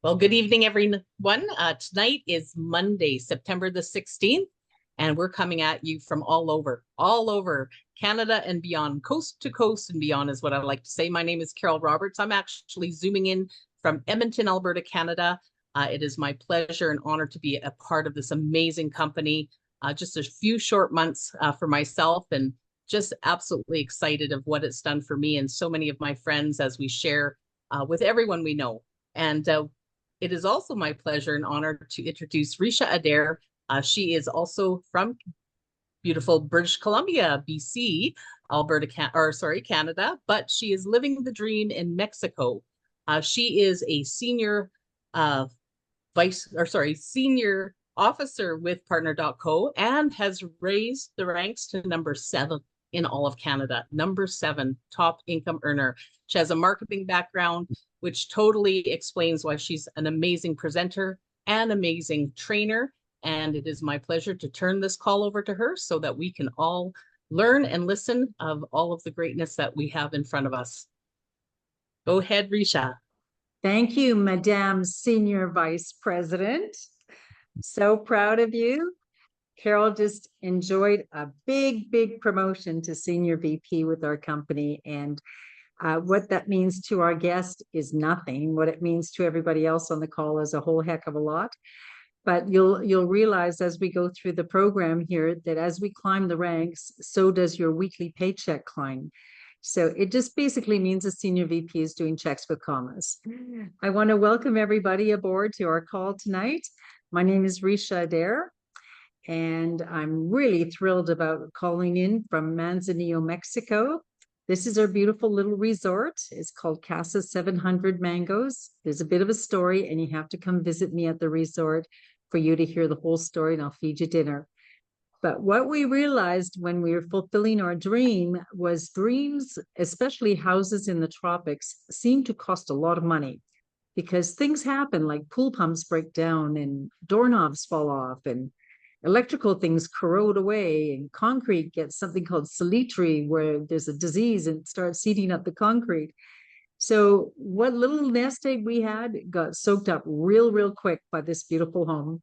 Well, good evening, everyone. Tonight is Monday, September the 16th, and we're coming at you from all over Canada and beyond, coast to coast and beyond is what I like to say. My name is Carol Roberts. I'm actually zooming in from Edmonton, Alberta, Canada. It is my pleasure and honor to be a part of this amazing company. Just a few short months for myself, and just absolutely excited of what it's done for me and so many of my friends as we share with everyone we know. And it is also my pleasure and honor to introduce Ricia Adair. She is also from beautiful British Columbia, BC, Canada, but she is living the dream in Mexico. She is a senior senior officer with Partner.co and has raised the ranks to number 7 in all of Canada, number 7 top income earner. She has a marketing background, which totally explains why she's an amazing presenter and amazing trainer. And it is my pleasure to turn this call over to her so that we can all learn and listen of all of the greatness that we have in front of us. Go ahead, Ricia. Thank you, Madame Senior Vice President. So proud of you. Carol just enjoyed a big promotion to Senior VP with our company. And what that means to our guest is nothing. What it means to everybody else on the call is a whole heck of a lot. But you'll realize as we go through the program here that as we climb the ranks, so does your weekly paycheck climb. So it just basically means a senior VP is doing checks with commas. I want to welcome everybody aboard to our call tonight. My name is Ricia Adair, and I'm really thrilled about calling in from Manzanillo, Mexico. This is our beautiful little resort. It's called Casa 700 Mangoes. There's a bit of a story, and you have to come visit me at the resort for you to hear the whole story, and I'll feed you dinner. But what we realized when we were fulfilling our dream was dreams, especially houses in the tropics, seem to cost a lot of money because things happen like pool pumps break down and doorknobs fall off and electrical things corrode away and concrete gets something called salitre where there's a disease and it starts eating up the concrete. So what little nest egg we had got soaked up real quick by this beautiful home.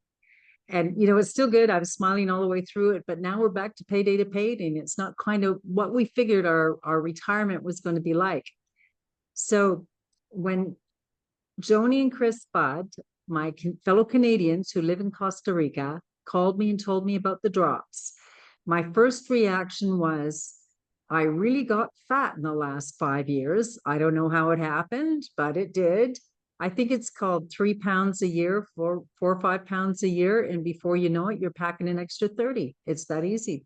And, you know, it's still good. I was smiling all the way through it, but now we're back to payday to payday, and it's not kind of what we figured our retirement was going to be like. So when Joni and Chris Budd, my fellow Canadians who live in Costa Rica, called me and told me about the drops, my first reaction was, I really got fat in the last 5 years. I don't know how it happened, but it did. I think it's called 3 pounds a year, 4 or 5 pounds a year. And before you know it, you're packing an extra 30. It's that easy.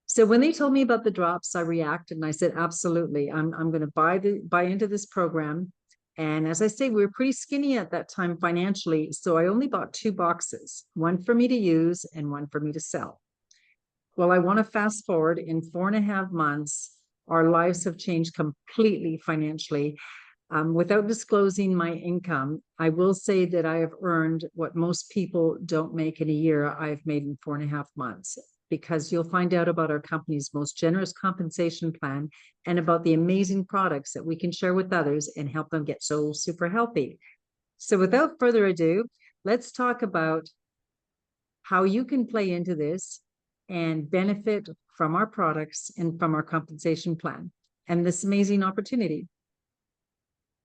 So when they told me about the drops, I reacted and I said, absolutely, I'm going to buy into this program. And as I say, we were pretty skinny at that time financially. So I only bought 2 boxes, one for me to use and one for me to sell. Well, I want to fast forward in 4.5 months, our lives have changed completely financially. Without disclosing my income, I will say that I have earned what most people don't make in a year, I've made in 4.5 months, because you'll find out about our company's most generous compensation plan and about the amazing products that we can share with others and help them get so super healthy. So without further ado, let's talk about how you can play into this and benefit from our products and from our compensation plan and this amazing opportunity.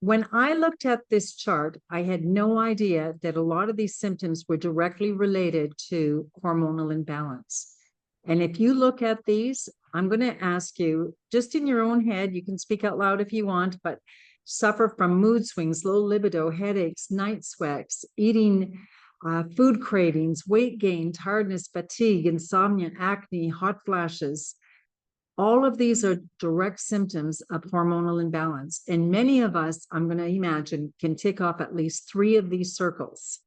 When I looked at this chart, I had no idea that a lot of these symptoms were directly related to hormonal imbalance. And if you look at these, I'm going to ask you, just in your own head, you can speak out loud if you want, but suffer from mood swings, low libido, headaches, night sweats, eating, food cravings, weight gain, tiredness, fatigue, insomnia, acne, hot flashes. All of these are direct symptoms of hormonal imbalance. And many of us, I'm going to imagine, can tick off at least 3 of these circles.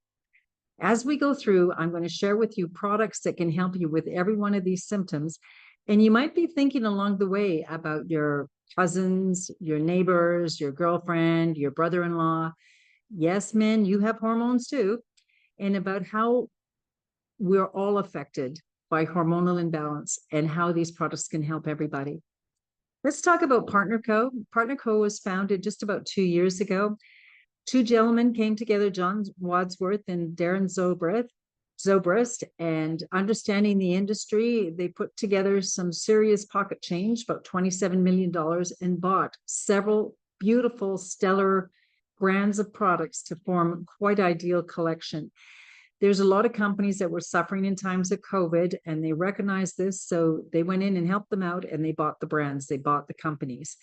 As we go through, I'm going to share with you products that can help you with every one of these symptoms. And you might be thinking along the way about your cousins, your neighbors, your girlfriend, your brother-in-law. Yes, men, you have hormones too. And about how we're all affected by hormonal imbalance and how these products can help everybody. Let's talk about Partner.co. Partner.co was founded just about 2 years ago. Two gentlemen came together, John Wadsworth and Darren Zobrist, and understanding the industry, they put together some serious pocket change, about $27 million, and bought several beautiful, stellar brands of products to form quite ideal collection. There's a lot of companies that were suffering in times of COVID, and they recognized this, so they went in and helped them out, and they bought the brands, they bought the companies.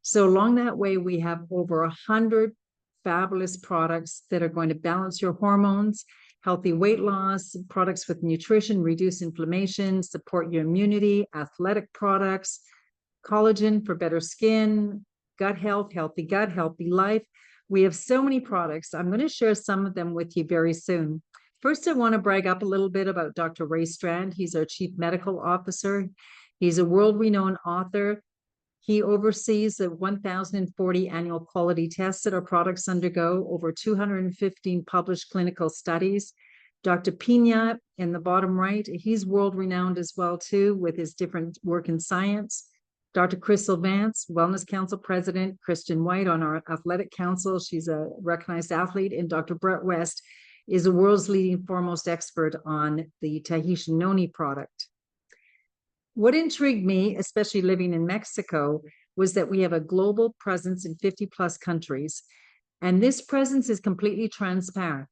So along that way, we have over 100 fabulous products that are going to balance your hormones, healthy weight loss, products with nutrition, reduce inflammation, support your immunity, athletic products, collagen for better skin, gut health, healthy gut, healthy life. We have so many products. I'm going to share some of them with you very soon. First, I want to brag up a little bit about Dr. Ray Strand. He's our Chief Medical Officer. He's a world-renowned author. He oversees the 1,040 annual quality tests that our products undergo, over 215 published clinical studies. Dr. Pina in the bottom right, he's world-renowned as well too with his different work in science. Dr. Crystal Vance, Wellness Council President, Christian White on our Athletic Council, she's a recognized athlete, and Dr. Brett West is the world's leading foremost expert on the Tahitian noni product. What intrigued me, especially living in Mexico, was that we have a global presence in 50 plus countries, and this presence is completely transparent.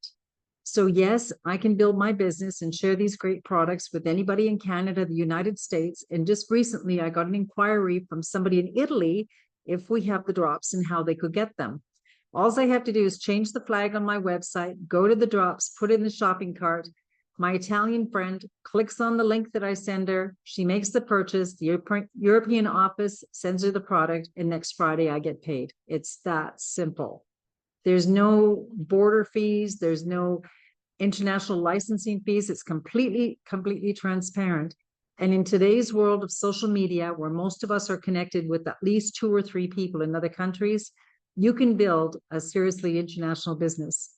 So yes, I can build my business and share these great products with anybody in Canada, the United States, and just recently I got an inquiry from somebody in Italy if we have the drops and how they could get them. All I have to do is change the flag on my website, go to the drops, put it in the shopping cart. My Italian friend clicks on the link that I send her. She makes the purchase. The European office sends her the product, and next Friday I get paid. It's that simple. There's no border fees. There's no international licensing fees. It's completely transparent. And in today's world of social media, where most of us are connected with at least 2 or 3 people in other countries, you can build a seriously international business.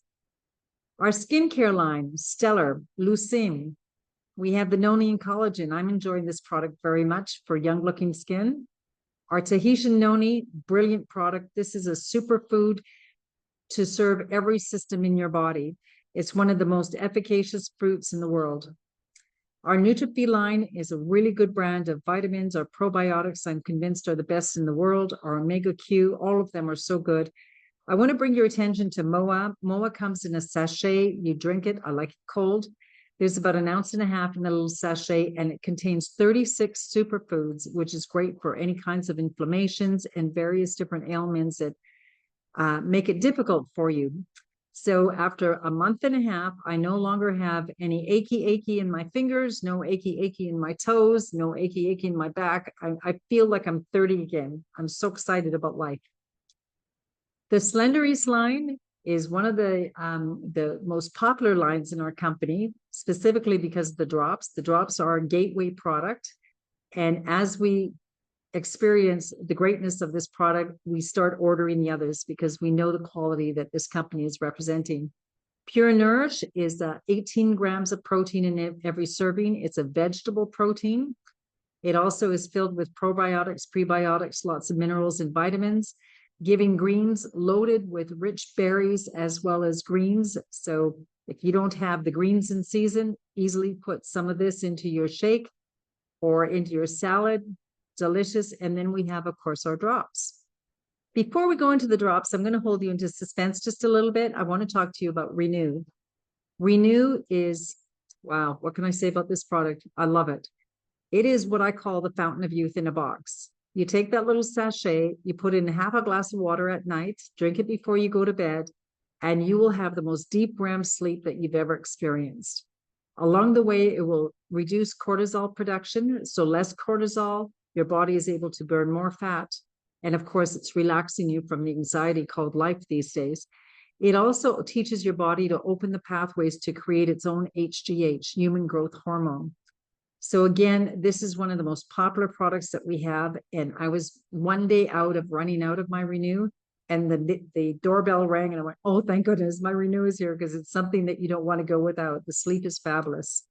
Our skincare line, Stellar, Lucine. We have the noni and collagen. I'm enjoying this product very much for young looking skin. Our Tahitian noni, brilliant product. This is a superfood to serve every system in your body. It's one of the most efficacious fruits in the world. Our Nutrify line is a really good brand of vitamins. Our probiotics, I'm convinced, are the best in the world. Our Omega Q, all of them are so good. I want to bring your attention to MOA. MOA comes in a sachet. You drink it. I like it cold. There's about 1.5 ounces in the little sachet, and it contains 36 superfoods, which is great for any kinds of inflammations and various different ailments that make it difficult for you. So after 1.5 months, I no longer have any achy in my fingers, no achy in my toes, no achy in my back. I feel like I'm 30 again. I'm so excited about life. The Slenderies line is one of the most popular lines in our company, specifically because of the drops. The drops are our gateway product. And as we experience the greatness of this product, we start ordering the others because we know the quality that this company is representing. Pure Nourish is 18 grams of protein in every serving. It's a vegetable protein. It also is filled with probiotics, prebiotics, lots of minerals and vitamins. Giving greens loaded with rich berries as well as greens. So if you don't have the greens in season, easily put some of this into your shake or into your salad. Delicious. And then we have, of course, our drops. Before we go into the drops, I'm going to hold you into suspense just a little bit. I want to talk to you about Renew. Renew is, wow, what can I say about this product? I love it. It is what I call the fountain of youth in a box. You take that little sachet, you put in 1/2 glass of water at night, drink it before you go to bed, and you will have the most deep REM sleep that you've ever experienced. Along the way, it will reduce cortisol production. So less cortisol, your body is able to burn more fat. And of course, it's relaxing you from the anxiety called life these days. It also teaches your body to open the pathways to create its own HGH, human growth hormone. So again, this is one of the most popular products that we have. And I was one day running out of my Renew, and the doorbell rang, and I went, oh, thank goodness, my Renew is here, because it's something that you don't want to go without. The sleep is fabulous.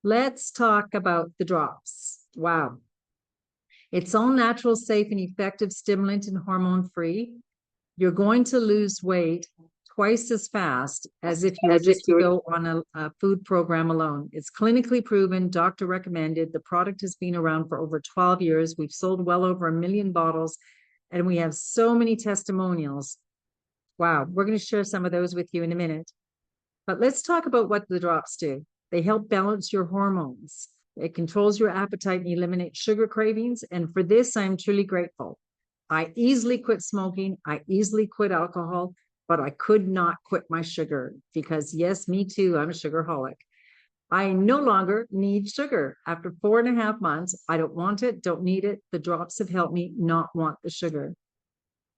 Let's talk about the drops. Wow. It's all natural, safe, and effective stimulant and hormone-free. You're going to lose weight twice as fast as if you were just to go on a food program alone. It's clinically proven, doctor recommended. The product has been around for over 12 years. We've sold well over 1 million bottles, and we have so many testimonials. Wow, we're going to share some of those with you in a minute. But let's talk about what the drops do. They help balance your hormones. It controls your appetite and eliminates sugar cravings. And for this, I'm truly grateful. I easily quit smoking. I easily quit alcohol, but I could not quit my sugar because, yes, me too, I'm a sugarholic. I no longer need sugar. After 4.5 months, I don't want it, don't need it. The drops have helped me not want the sugar.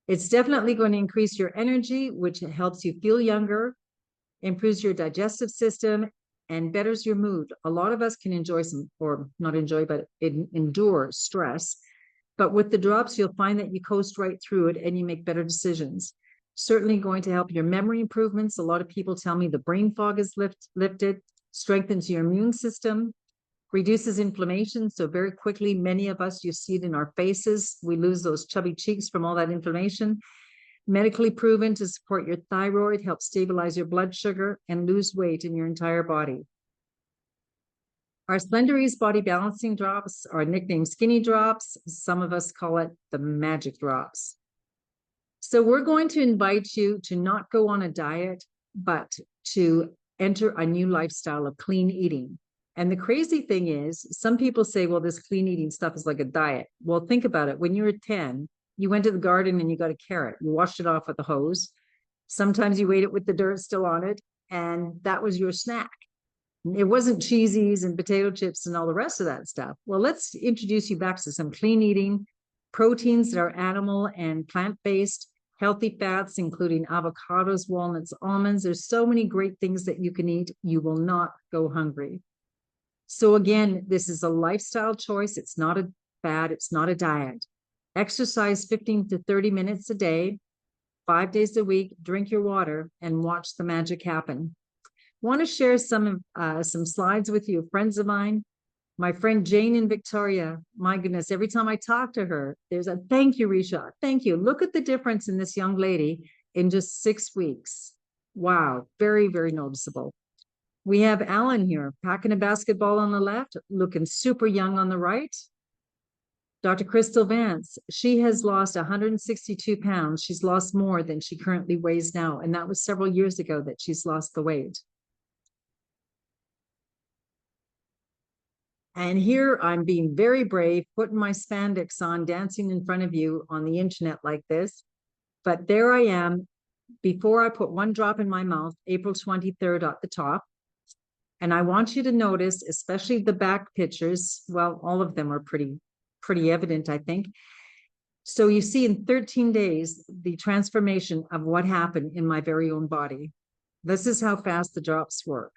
It's definitely going to increase your energy, which helps you feel younger, improves your digestive system, and betters your mood. A lot of us can enjoy some, or not enjoy, but endure stress. But with the drops, you'll find that you coast right through it and you make better decisions. Certainly going to help your memory improvements. A lot of people tell me the brain fog is lifted, strengthens your immune system, reduces inflammation. So very quickly, many of us, you see it in our faces. We lose those chubby cheeks from all that inflammation. Medically proven to support your thyroid, help stabilize your blood sugar, and lose weight in your entire body. Our Slender Ease Body Balancing Drops are nicknamed Skinny Drops. Some of us call it the Magic Drops. So we're going to invite you to not go on a diet, but to enter a new lifestyle of clean eating. And the crazy thing is, some people say, well, this clean eating stuff is like a diet. Well, think about it. When you were 10, you went to the garden and you got a carrot. You washed it off with a hose. Sometimes you ate it with the dirt still on it, and that was your snack. It wasn't cheesies and potato chips and all the rest of that stuff. Well, let's introduce you back to some clean eating, proteins that are animal and plant-based, healthy fats, including avocados, walnuts, almonds. There's so many great things that you can eat. You will not go hungry. So again, this is a lifestyle choice. It's not a fad. It's not a diet. Exercise 15 to 30 minutes a day, 5 days a week, drink your water, and watch the magic happen. Want to share some slides with you, friends of mine. My friend Jane in Victoria, my goodness, every time I talk to her, there's a thank you, Ricia. Thank you. Look at the difference in this young lady in just 6 weeks. Wow, very, very noticeable. We have Alan here, packing a basketball on the left, looking super young on the right. Dr. Crystal Vance, she has lost 162 pounds. She's lost more than she currently weighs now. And that was several years ago that she's lost the weight. And here I'm being very brave, putting my spandex on, dancing in front of you on the internet like this. But there I am, before I put one drop in my mouth, April 23rd at the top. And I want you to notice, especially the back pictures, well, all of them are pretty evident, I think. So you see in 13 days, the transformation of what happened in my very own body. This is how fast the drops work.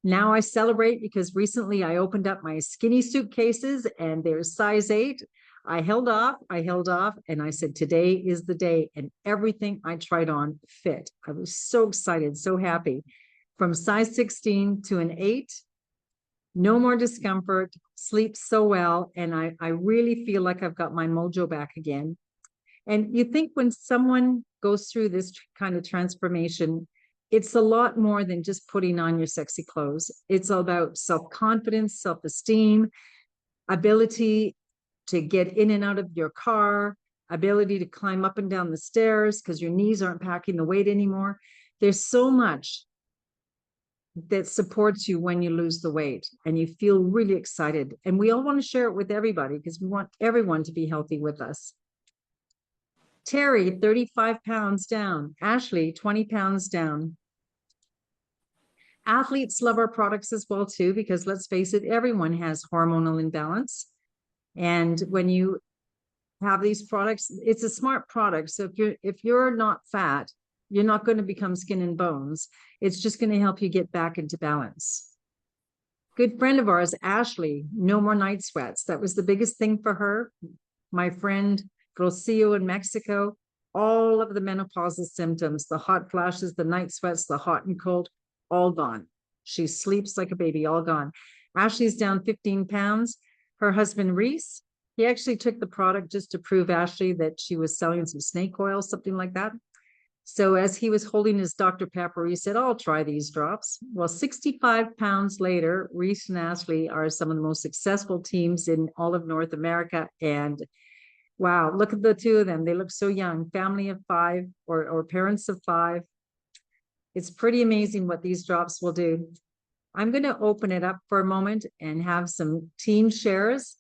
Now I celebrate because recently I opened up my skinny suitcases and they're size 8. I held off, and I said, today is the day. And everything I tried on fit. I was so excited, so happy. From size 16 to an 8, no more discomfort, sleep so well. And I really feel like I've got my mojo back again. And you think when someone goes through this kind of transformation, it's a lot more than just putting on your sexy clothes. It's about self-confidence, self-esteem, ability to get in and out of your car, ability to climb up and down the stairs because your knees aren't packing the weight anymore. There's so much that supports you when you lose the weight and you feel really excited. And we all want to share it with everybody because we want everyone to be healthy with us. Terry, 35 pounds down. Ashley, 20 pounds down. Athletes love our products as well too, because let's face it, everyone has hormonal imbalance. And when you have these products, it's a smart product. So if you're not fat, you're not going to become skin and bones. It's just going to help you get back into balance. Good friend of ours, Ashley, no more night sweats. That was the biggest thing for her. My friend Rocio in Mexico, all of the menopausal symptoms, the hot flashes, the night sweats, the hot and cold, all gone. She sleeps like a baby, all gone. Ashley's down 15 pounds. Her husband, Reese, He actually took the product just to prove Ashley that she was selling some snake oil, something like that. So as he was holding his Dr. Pepper, he said, I'll try these drops. Well, 65 pounds later, Reese and Ashley are some of the most successful teams in all of North America. And wow, look at the two of them. They look so young, family of five or parents of five. It's pretty amazing what these drops will do. I'm going to open it up for a moment and have some team shares.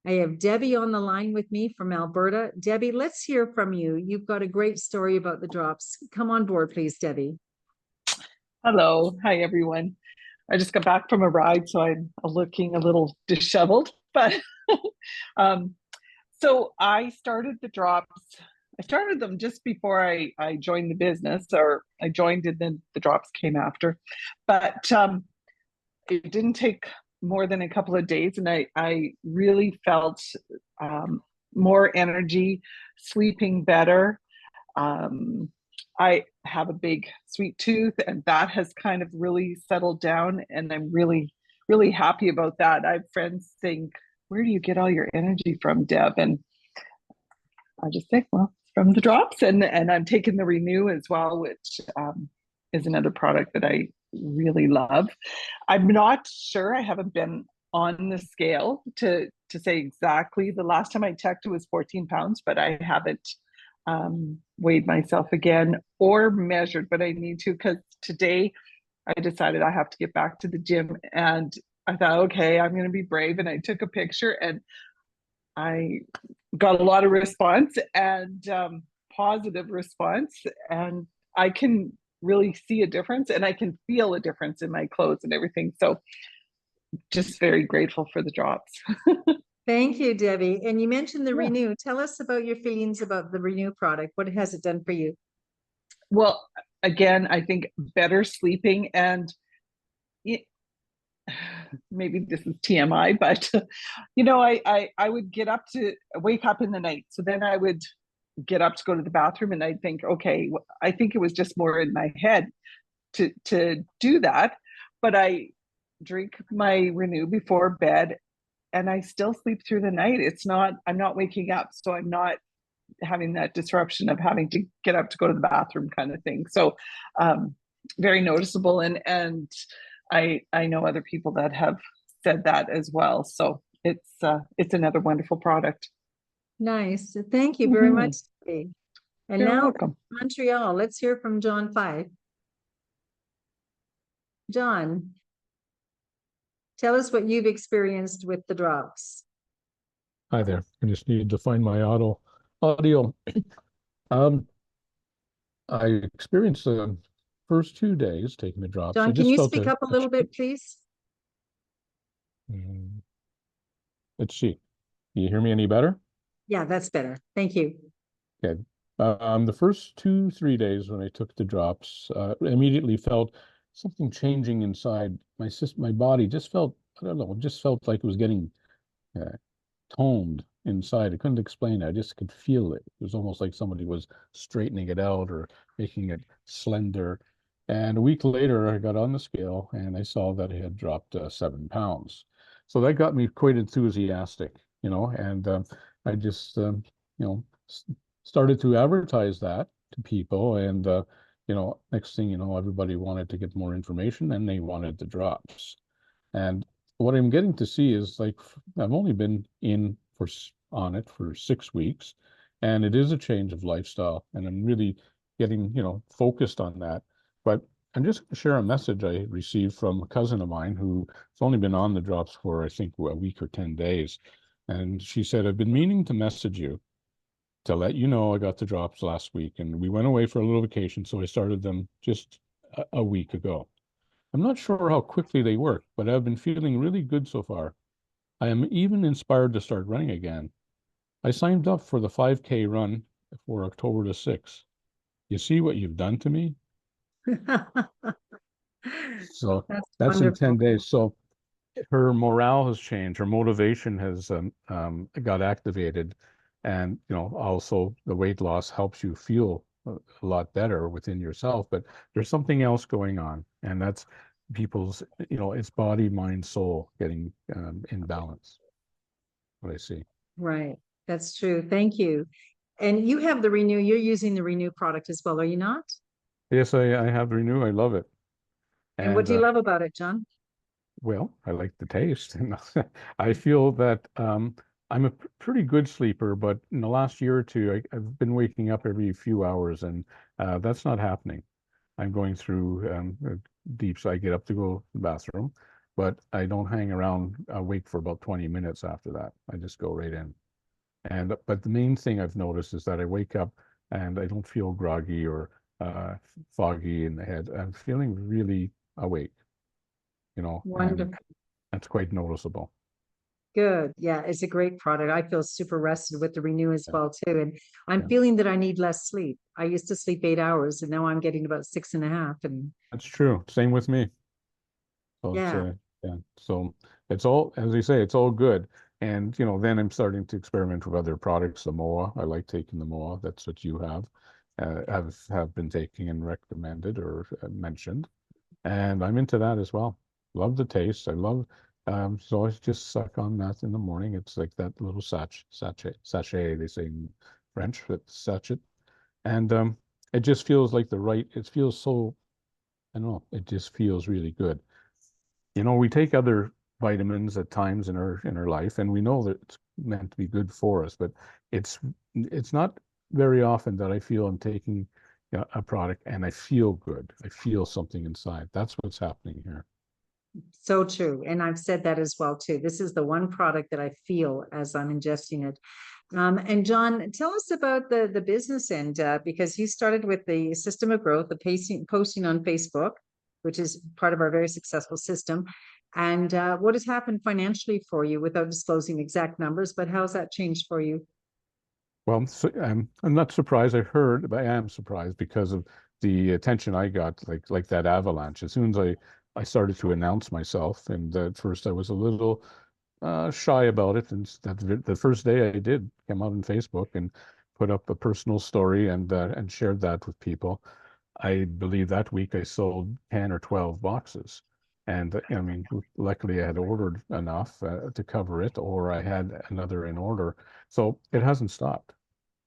I have Debbie on the line with me from Alberta. Debbie, let's hear from you. You've got a great story about the drops. Come on board, please, Debbie. Hello. Hi, everyone. I just got back from a ride, so I'm looking a little disheveled. But so I started the drops. I started them just before I joined the business, or I joined and then the drops came after. But it didn't take more than a couple of days, and I really felt more energy, sleeping better. I have a big sweet tooth, and that has kind of really settled down, and I'm really, really happy about that. I have friends saying, where do you get all your energy from, Deb? And I just think, well, from the drops, and I'm taking the Renew as well, which is another product that I really love. I'm not sure, I haven't been on the scale to say exactly. The last time I checked, it was 14 pounds, but I haven't weighed myself again or measured, but I need to, because today I decided I have to get back to the gym, and I thought, okay, I'm going to be brave, and I took a picture, and I got a lot of response, and positive response, and I can really see a difference, and I can feel a difference in my clothes and everything. So just very grateful for the drops. Thank you, Debbie. And you mentioned the Yeah. Renew. Tell us about your feelings about the Renew product. What has it done for you? Well, again, I think better sleeping, and maybe this is TMI, but I would get up to wake up in the night. So then I would get up to go to the bathroom, and I'd think, okay, I think it was just more in my head to do that. But I drink my Renew before bed, and I still sleep through the night. I'm not waking up, so I'm not having that disruption of having to get up to go to the bathroom kind of thing. So very noticeable, and I know other people that have said that as well. So it's another wonderful product. Nice. Thank you very much, Debbie. And You're now welcome. Montreal, let's hear from John Fyfe. John, tell us what you've experienced with the drops. Hi there. I just needed to find my audio. I experienced the first 2 days taking the drops. John, I can just you felt speak up a little bit, please? Let's see. Can you hear me any better? Yeah, that's better. Thank you. Okay. The first 2-3 days when I took the drops, immediately felt something changing inside. My body just felt, I don't know, just felt like it was getting toned inside. I couldn't explain it. I just could feel it. It was almost like somebody was straightening it out or making it slender. And a week later, I got on the scale and I saw that it had dropped 7 pounds. So that got me quite enthusiastic, and I just, started to advertise that to people. And, next thing you know, everybody wanted to get more information and they wanted the drops. And what I'm getting to see is, like, I've only been on it for 6 weeks, and it is a change of lifestyle, and I'm really getting, focused on that. But I'm just going to share a message I received from a cousin of mine who's only been on the drops for, I think, a week or 10 days. And she said, I've been meaning to message you to let you know I got the drops last week, and we went away for a little vacation, so I started them just a week ago. I'm not sure how quickly they work, but I've been feeling really good so far. I am even inspired to start running again. I signed up for the 5K run for October the 6th. You see what you've done to me? So that's in 10 days. So her morale has changed. Her motivation has got activated. And, also the weight loss helps you feel a lot better within yourself. But there's something else going on. And that's people's, it's body, mind, soul getting in balance. What I see. Right. That's true. Thank you. And you have the Renew, you're using the Renew product as well, are you not? Yes, I have Renew. I love it. And what do you love about it, John? Well, I like the taste. And I feel that I'm a pretty good sleeper, but in the last year or two, I've been waking up every few hours, and that's not happening. I'm going through deep, so I get up to go to the bathroom, but I don't hang around awake for about 20 minutes after that. I just go right in. And but the main thing I've noticed is that I wake up and I don't feel groggy or foggy in the head. I'm feeling really awake, and Wonderful. that's quite noticeable. Good. Yeah, it's a great product. I feel super rested with the Renew as Yeah. well too. And I'm Yeah. feeling that I need less sleep. I used to sleep 8 hours and now I'm getting about 6.5. And That's true. Same with me. So yeah, yeah. So it's all, as you say, it's all good. And then I'm starting to experiment with other products. The MOA, I like taking the MOA. That's what you have been taking and recommended or mentioned. And I'm into that as well. Love the taste. I love so I just suck on that in the morning. It's like that little sachet they say in French, but sachet. And it just feels like it feels so, I don't know, it just feels really good. We take other vitamins at times in our life, and we know that it's meant to be good for us, but it's not very often that I feel I'm taking a product and I feel good. I feel something inside. That's what's happening here. so true. And I've said that as well too. This is the one product that I feel as I'm ingesting it. And John, tell us about the business end, because you started with the system of growth, the posting on Facebook, which is part of our very successful system. And what has happened financially for you without disclosing exact numbers, but how's that changed for you? Well, so, I'm not surprised. I heard, but I am surprised because of the attention I got, like that avalanche. As soon as I started to announce myself, and at first I was a little shy about it. And that the first day I did come out on Facebook and put up a personal story and shared that with people. I believe that week I sold 10 or 12 boxes. And I mean, luckily I had ordered enough to cover it, or I had another in order. So it hasn't stopped.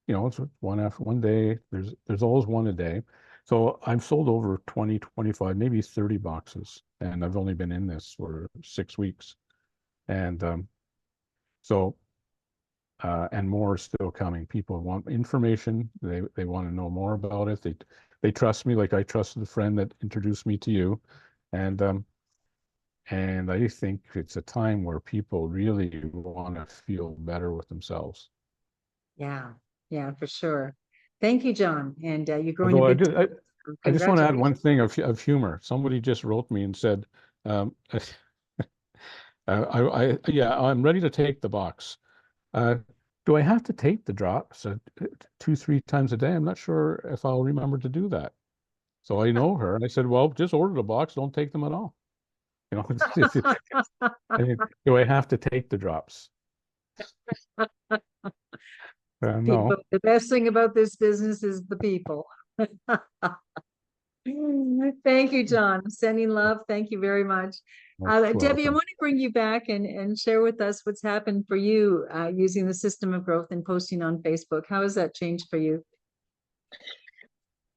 It's one after one day. There's always one a day. So I've sold over 20, 25, maybe 30 boxes, and I've only been in this for 6 weeks. And so and more are still coming. People want information. They want to know more about it. They trust me like I trusted the friend that introduced me to you. And I think it's a time where people really want to feel better with themselves. Yeah, yeah, for sure. Thank you, John. And you're growing a Although big I just want to add one congratulations. thing of humor. Somebody just wrote me and said, yeah, I'm ready to take the box. Do I have to take the drops 2, 3 times a day? I'm not sure if I'll remember to do that. So I know her, and I said, well, just order the box. Don't take them at all. Do I have to take the drops? People, No. the best thing about this business is the people. Thank you, John. Sending love. Thank you very much. Most Debbie, I welcome. want to bring you back and share with us what's happened for you using the system of growth and posting on Facebook. How has that changed for you?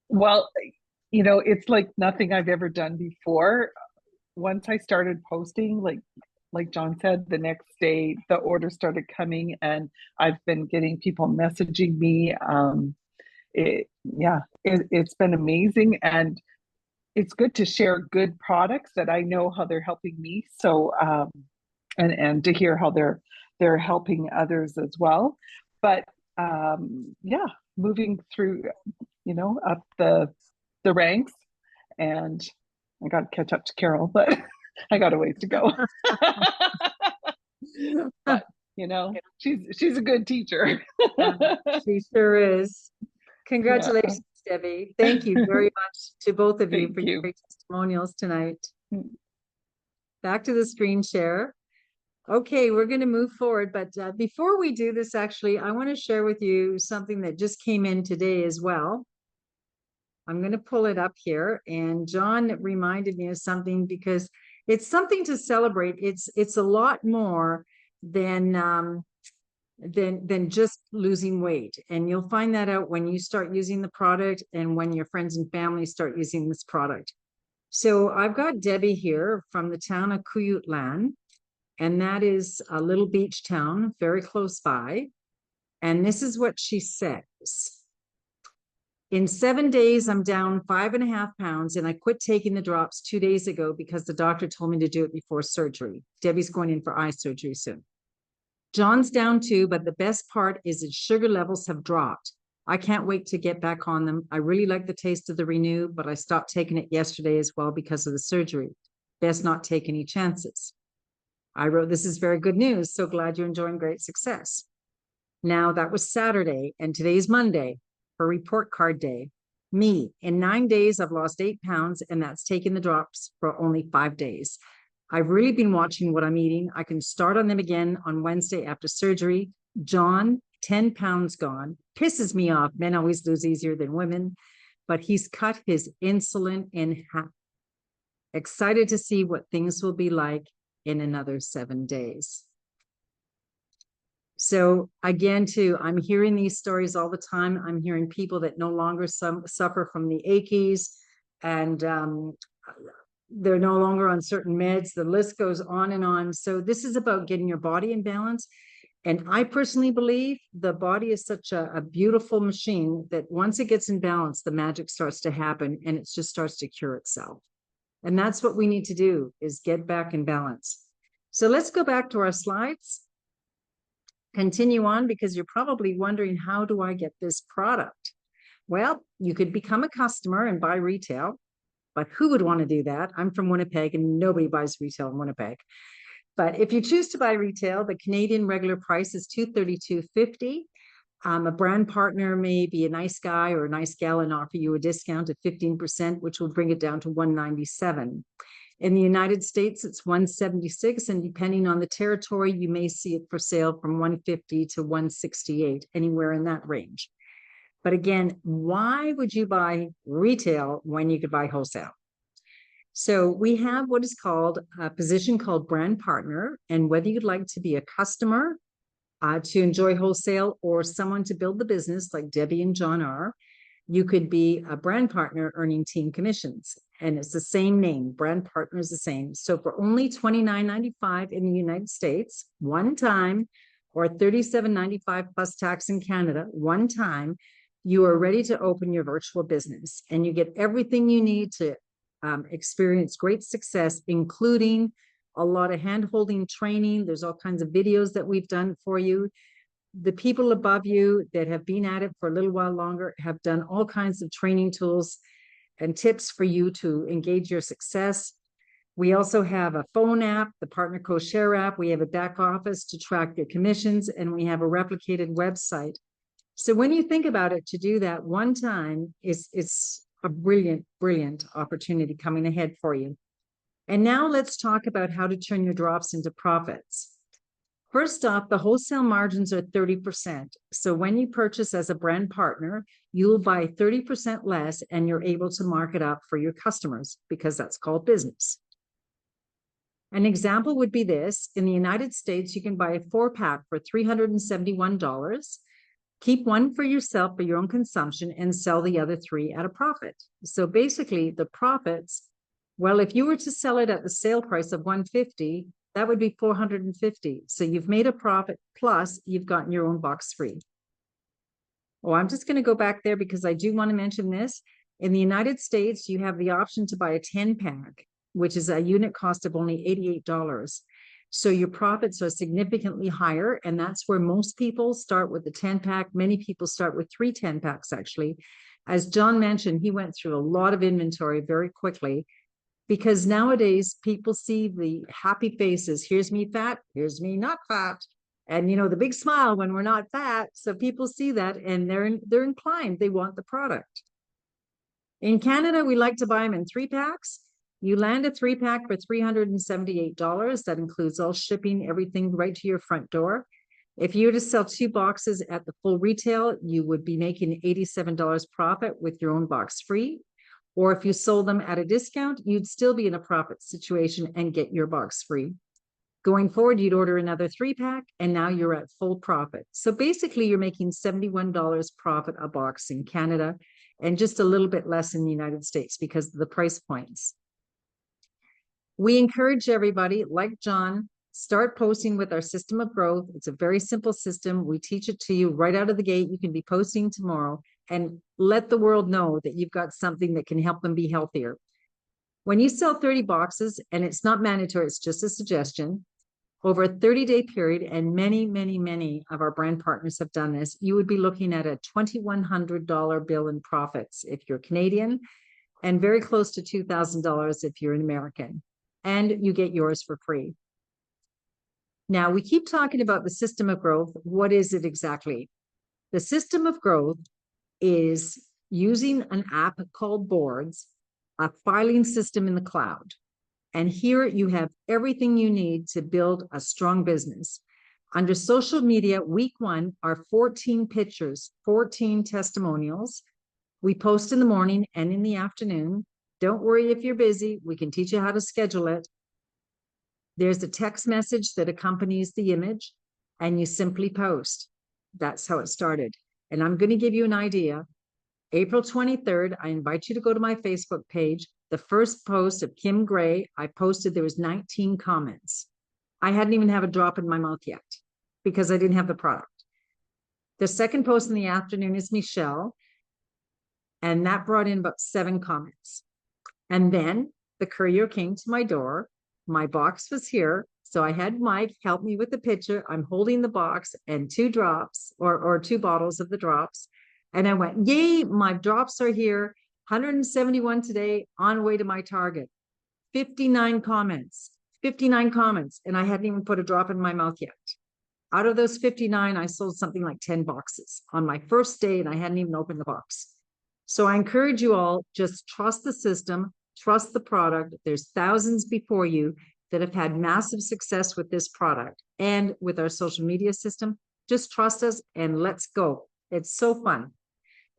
Well, it's like nothing I've ever done before. Once I started posting, like John said, the next day the orders started coming, and I've been getting people messaging me. It's been amazing, and it's good to share good products that I know how they're helping me. So and to hear how they're helping others as well. But yeah, moving through, up the ranks, and I got to catch up to Carol, but I got a ways to go. But she's a good teacher. She sure is. Yeah, Congratulations, Debbie. Thank you very much to both of you thank for your you. great testimonials tonight. Back to the screen share. Okay, we're going to move forward, but before we do this, actually, I want to share with you something that just came in today as well. I'm going to pull it up here, and John reminded me of something because it's something to celebrate. It's a lot more than than just losing weight. And you'll find that out when you start using the product and when your friends and family start using this product. So I've got Debbie here from the town of Kuyutlan, and that is a little beach town very close by. And this is what she says. In 7 days, I'm down 5.5 pounds, and I quit taking the drops 2 days ago because the doctor told me to do it before surgery. Debbie's going in for eye surgery soon. John's down too, but the best part is his sugar levels have dropped. I can't wait to get back on them. I really like the taste of the Renew, but I stopped taking it yesterday as well because of the surgery. Best not take any chances. I wrote, this is very good news. So glad you're enjoying great success. Now that was Saturday, and today's Monday, her report card day. Me, in 9 days, I've lost 8 pounds, and that's taking the drops for only 5 days. I've really been watching what I'm eating. I can start on them again on Wednesday after surgery. John, 10 pounds gone. Pisses me off. Men always lose easier than women, but he's cut his insulin in half. Excited to see what things will be like in another 7 days. So again, too, I'm hearing these stories all the time. I'm hearing people that no longer suffer from the achies, and they're no longer on certain meds. The list goes on and on. So this is about getting your body in balance. And I personally believe the body is such a beautiful machine that once it gets in balance, the magic starts to happen and it just starts to cure itself. And that's what we need to do, is get back in balance. So let's go back to our slides. Continue on, because you're probably wondering, how do I get this product? Well, you could become a customer and buy retail, but who would want to do that? I'm from Winnipeg and nobody buys retail in Winnipeg. But if you choose to buy retail, the Canadian regular price is $232.50. A brand partner may be a nice guy or a nice gal and offer you a discount of 15%, which will bring it down to $197. In the United States, it's $176, and depending on the territory, you may see it for sale from $150 to $168, anywhere in that range. But again, why would you buy retail when you could buy wholesale? So we have what is called a position called brand partner, and whether you'd like to be a customer to enjoy wholesale or someone to build the business like Debbie and John are, you could be a brand partner earning team commissions. And it's the same name. Brand partner is the same. So for only $29.95 in the United States, one time, or $37.95 plus tax in Canada, one time, you are ready to open your virtual business. And you get everything you need to experience great success, including a lot of hand-holding training. There's all kinds of videos that we've done for you. The people above you that have been at it for a little while longer have done all kinds of training tools and tips for you to engage your success. We also have a phone app, the Partner Co-Share app. We have a back office to track your commissions, and we have a replicated website. So when you think about it, to do that one time it's a brilliant, brilliant opportunity coming ahead for you. And now let's talk about how to turn your drops into profits. First off, the wholesale margins are 30%. So when you purchase as a brand partner, you'll buy 30% less and you're able to mark it up for your customers, because that's called business. An example would be this. In the United States, you can buy a 4-pack for $371, keep one for yourself for your own consumption, and sell the other 3 at a profit. So basically the profits, well, if you were to sell it at the sale price of $150, that would be $450. So you've made a profit, plus you've gotten your own box free. Oh, I'm just going to go back there because I do want to mention this. In the United States, you have the option to buy a 10-pack, which is a unit cost of only $88. So your profits are significantly higher, and that's where most people start with the 10-pack. Many people start with 3 10-packs, actually. As John mentioned, he went through a lot of inventory very quickly, because nowadays people see the happy faces. Here's me fat, here's me not fat. And, you know, the big smile when we're not fat. So people see that and they're inclined, they want the product. In Canada, we like to buy them in 3-packs. You land a 3-pack for $378. That includes all shipping, everything right to your front door. If you were to sell 2 boxes at the full retail, you would be making $87 profit with your own box free. Or if you sold them at a discount, you'd still be in a profit situation and get your box free. Going forward, you'd order another 3-pack, and now you're at full profit. So basically, you're making $71 profit a box in Canada and just a little bit less in the United States because of the price points. We encourage everybody, like John, start posting with our system of growth. It's a very simple system. We teach it to you right out of the gate. You can be posting tomorrow and let the world know that you've got something that can help them be healthier. When you sell 30 boxes, and it's not mandatory, it's just a suggestion, over a 30-day period, and many, many, many of our brand partners have done this, you would be looking at a $2,100 bill in profits if you're Canadian, and very close to $2,000 if you're an American, and you get yours for free. Now, we keep talking about the system of growth. What is it exactly? The system of growth is using an app called Boards, a filing system in the cloud. And here you have everything you need to build a strong business. Under social media, week 1 are 14 pictures, 14 testimonials. We post in the morning and in the afternoon. Don't worry if you're busy. We can teach you how to schedule it. There's a text message that accompanies the image, and you simply post. That's how it started. And I'm going to give you an idea. April 23rd, I invite you to go to my Facebook page. The first post of Kim Gray, I posted, there was 19 comments. I hadn't even have a drop in my mouth yet because I didn't have the product. The second post in the afternoon is Michelle, and that brought in about 7 comments. And then the courier came to my door. My box was here. So I had Mike help me with the picture. I'm holding the box and 2 drops or 2 bottles of the drops. And I went, yay, my drops are here. 171 today, on way to my target. 59 comments, and I hadn't even put a drop in my mouth yet. Out of those 59, I sold something like 10 boxes on my first day, and I hadn't even opened the box. So I encourage you all, just trust the system, trust the product. There's thousands before you that have had massive success with this product and with our social media system. Just trust us and let's go. It's so fun.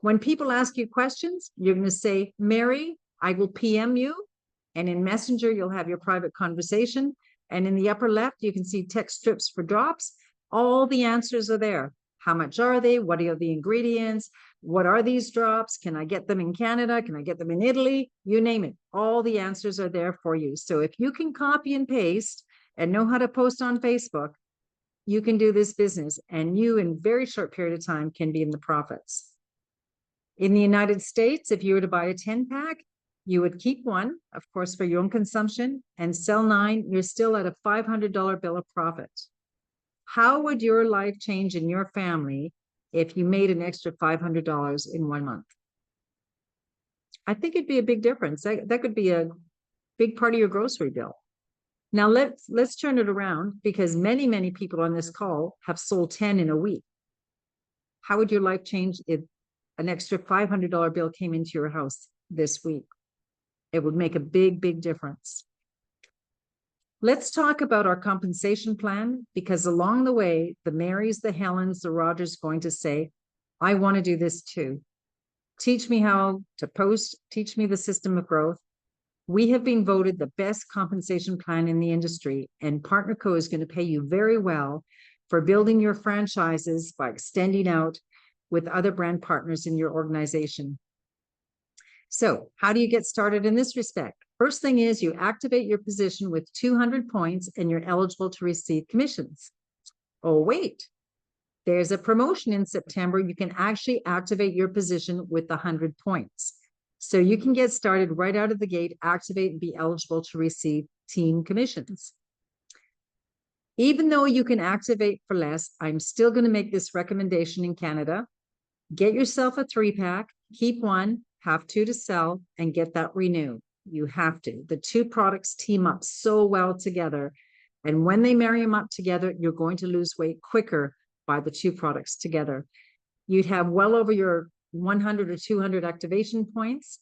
When people ask you questions, you're going to say, Mary, I will PM you. And in Messenger, you'll have your private conversation. And in the upper left, you can see text strips for drops. All the answers are there. How much are they? What are the ingredients? What are these drops? Can I get them in Canada? Can I get them in Italy? You name it. All the answers are there for you. So if you can copy and paste and know how to post on Facebook, you can do this business. And you, in a very short period of time, can be in the profits. In the United States, if you were to buy a 10-pack, you would keep 1, of course, for your own consumption, and sell 9, you're still at a $500 bill of profit. How would your life change in your family if you made an extra $500 in 1 month? I think it'd be a big difference. That could be a big part of your grocery bill. Now let's turn it around, because many, many people on this call have sold 10 in a week. How would your life change if an extra $500 bill came into your house this week? It would make a big, big difference. Let's talk about our compensation plan, because along the way, the Marys, the Helens, the Rogers going to say, I want to do this too. Teach me how to post, teach me the system of growth. We have been voted the best compensation plan in the industry, and Partner Co is going to pay you very well for building your franchises by extending out with other brand partners in your organization. So how do you get started in this respect? First thing is you activate your position with 200 points and you're eligible to receive commissions. Oh, wait, there's a promotion in September. You can actually activate your position with 100 points. So you can get started right out of the gate, activate and be eligible to receive team commissions. Even though you can activate for less, I'm still going to make this recommendation in Canada. Get yourself a 3-pack, keep 1, have 2 to sell, and get that renewed. You have to. The 2 products team up so well together. And when they marry them up together, you're going to lose weight quicker by the 2 products together. You'd have well over your 100 or 200 activation points.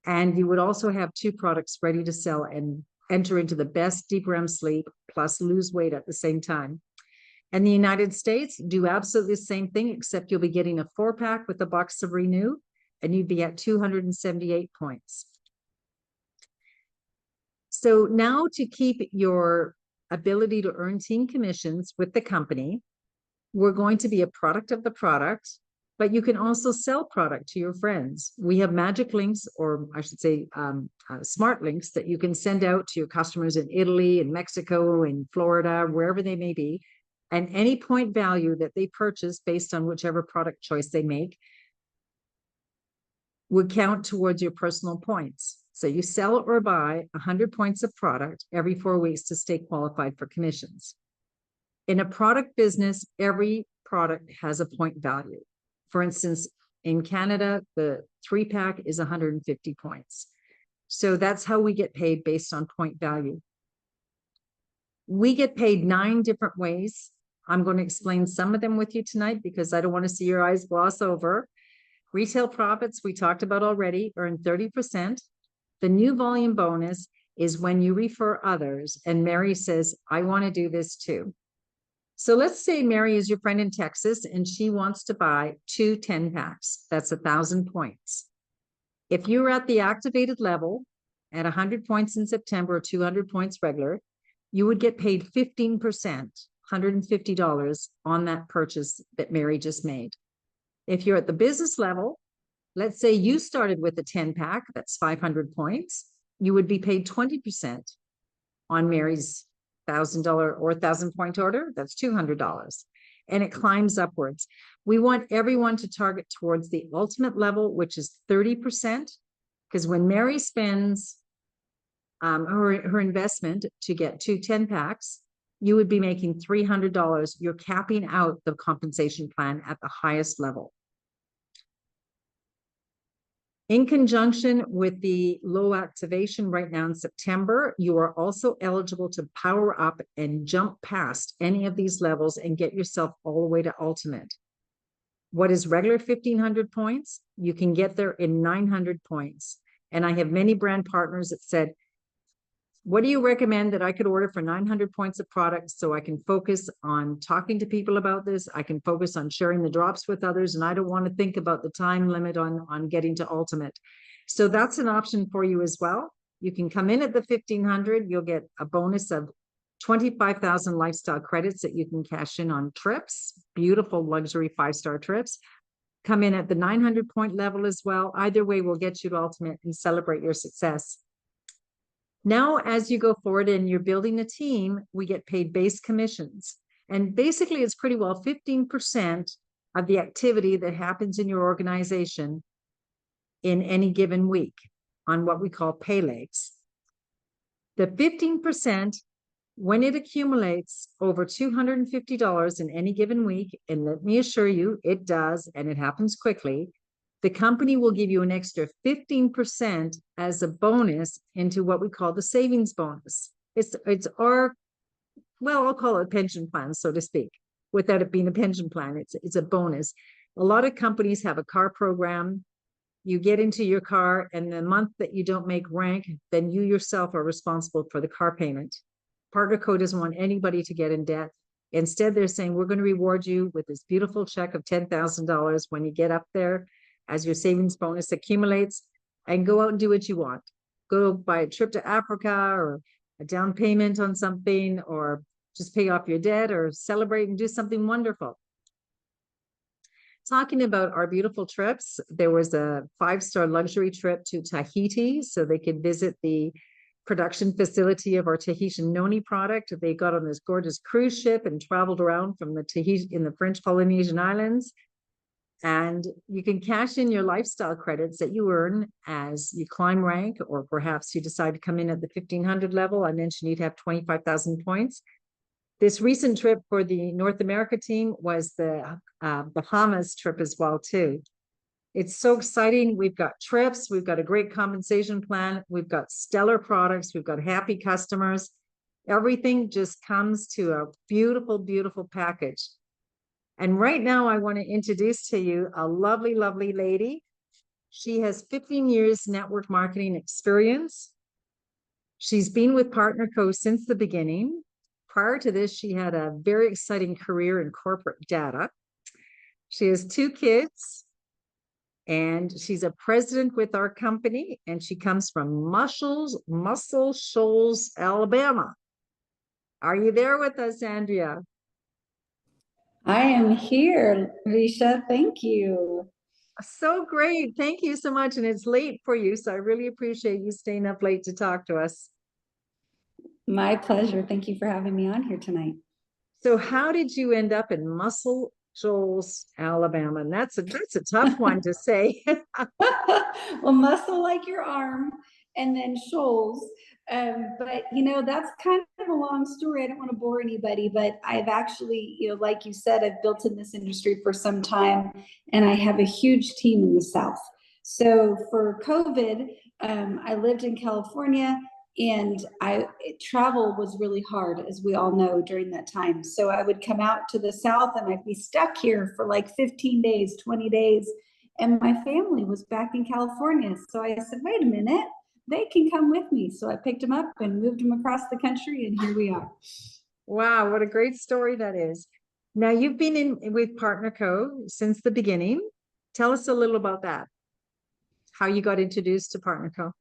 And you would also have 2 products ready to sell and enter into the best deep REM sleep, plus lose weight at the same time. And the United States, do absolutely the same thing, except you'll be getting a 4-pack with a box of Renew, and you'd be at 278 points. So now to keep your ability to earn team commissions with the company. We're going to be a product of the product, but you can also sell product to your friends. We have magic links, or I should say smart links, that you can send out to your customers in Italy, in Mexico, in Florida, wherever they may be. And any point value that they purchase based on whichever product choice they make would count towards your personal points. So you sell or buy 100 points of product every 4 weeks to stay qualified for commissions. In a product business, every product has a point value. For instance, in Canada, the 3-pack is 150 points. So that's how we get paid, based on point value. We get paid 9 different ways. I'm going to explain some of them with you tonight because I don't want to see your eyes gloss over. Retail profits, we talked about already, earn 30%. The new volume bonus is when you refer others and Mary says, I want to do this too. So let's say Mary is your friend in Texas and she wants to buy 2 10-packs. That's 1,000 points. If you're at the activated level at 100 points in September, 200 points regular, you would get paid 15%, $150 on that purchase that Mary just made. If you're at the business level, let's say you started with a 10-pack, that's 500 points, you would be paid 20% on Mary's $1,000 or 1,000-point order, that's $200. And it climbs upwards. We want everyone to target towards the ultimate level, which is 30%, because when Mary spends her investment to get 2 10-packs, you would be making $300. You're capping out the compensation plan at the highest level. In conjunction with the low activation right now in September, you are also eligible to power up and jump past any of these levels and get yourself all the way to ultimate. What is regular 1,500 points? You can get there in 900 points. And I have many brand partners that said, what do you recommend that I could order for 900 points of product so I can focus on talking to people about this? I can focus on sharing the drops with others, and I don't want to think about the time limit on getting to ultimate. So that's an option for you as well. You can come in at the 1,500. You'll get a bonus of 25,000 lifestyle credits that you can cash in on trips, beautiful luxury 5-star trips. Come in at the 900 point level as well. Either way will get you to ultimate and celebrate your success. Now, as you go forward and you're building a team, we get paid base commissions. And basically, it's pretty well 15% of the activity that happens in your organization in any given week on what we call pay legs. The 15%, when it accumulates over $250 in any given week, and let me assure you, it does, and it happens quickly, the company will give you an extra 15% as a bonus into what we call the savings bonus. It's our, well, I'll call it a pension plan, so to speak, without it being a pension plan. It's a bonus. A lot of companies have a car program. You get into your car, and the month that you don't make rank, then you yourself are responsible for the car payment. Partner Co doesn't want anybody to get in debt. Instead, they're saying, we're going to reward you with this beautiful check of $10,000 when you get up there, as your savings bonus accumulates, and go out and do what you want. Go buy a trip to Africa, or a down payment on something, or just pay off your debt, or celebrate and do something wonderful. Talking about our beautiful trips, there was a 5-star luxury trip to Tahiti, so they could visit the production facility of our Tahitian noni product. They got on this gorgeous cruise ship and traveled around from the Tahiti in the French Polynesian Islands. And you can cash in your lifestyle credits that you earn as you climb rank, or perhaps you decide to come in at the 1,500 level. I mentioned you'd have 25,000 points. This recent trip for the North America team was the Bahamas trip as well, too. It's so exciting. We've got trips. We've got a great compensation plan. We've got stellar products. We've got happy customers. Everything just comes to a beautiful, beautiful package. And right now, I want to introduce to you a lovely, lovely lady. She has 15 years network marketing experience. She's been with Partner Co since the beginning. Prior to this, she had a very exciting career in corporate data. She has 2 kids, and she's a president with our company, and she comes from Muscle Shoals, Alabama. Are you there with us, Andrea? I am here, Ricia. Thank you. So great. Thank you so much. And it's late for you, so I really appreciate you staying up late to talk to us. My pleasure. Thank you for having me on here tonight. So how did you end up in Muscle Shoals, Alabama? And that's a tough one to say. Well, muscle like your arm, and then shoals. But that's kind of a long story. I don't want to bore anybody, but I've actually, like you said, I've built in this industry for some time, and I have a huge team in the South. So for COVID, I lived in California, and travel was really hard, as we all know, during that time. So I would come out to the South, and I'd be stuck here for like 15 days, 20 days. And my family was back in California. So I said, wait a minute, they can come with me. So I picked them up and moved them across the country, and here we are. Wow, what a great story that is. Now you've been in with Partner Co. since the beginning. Tell us a little about that. How you got introduced to Partner Co.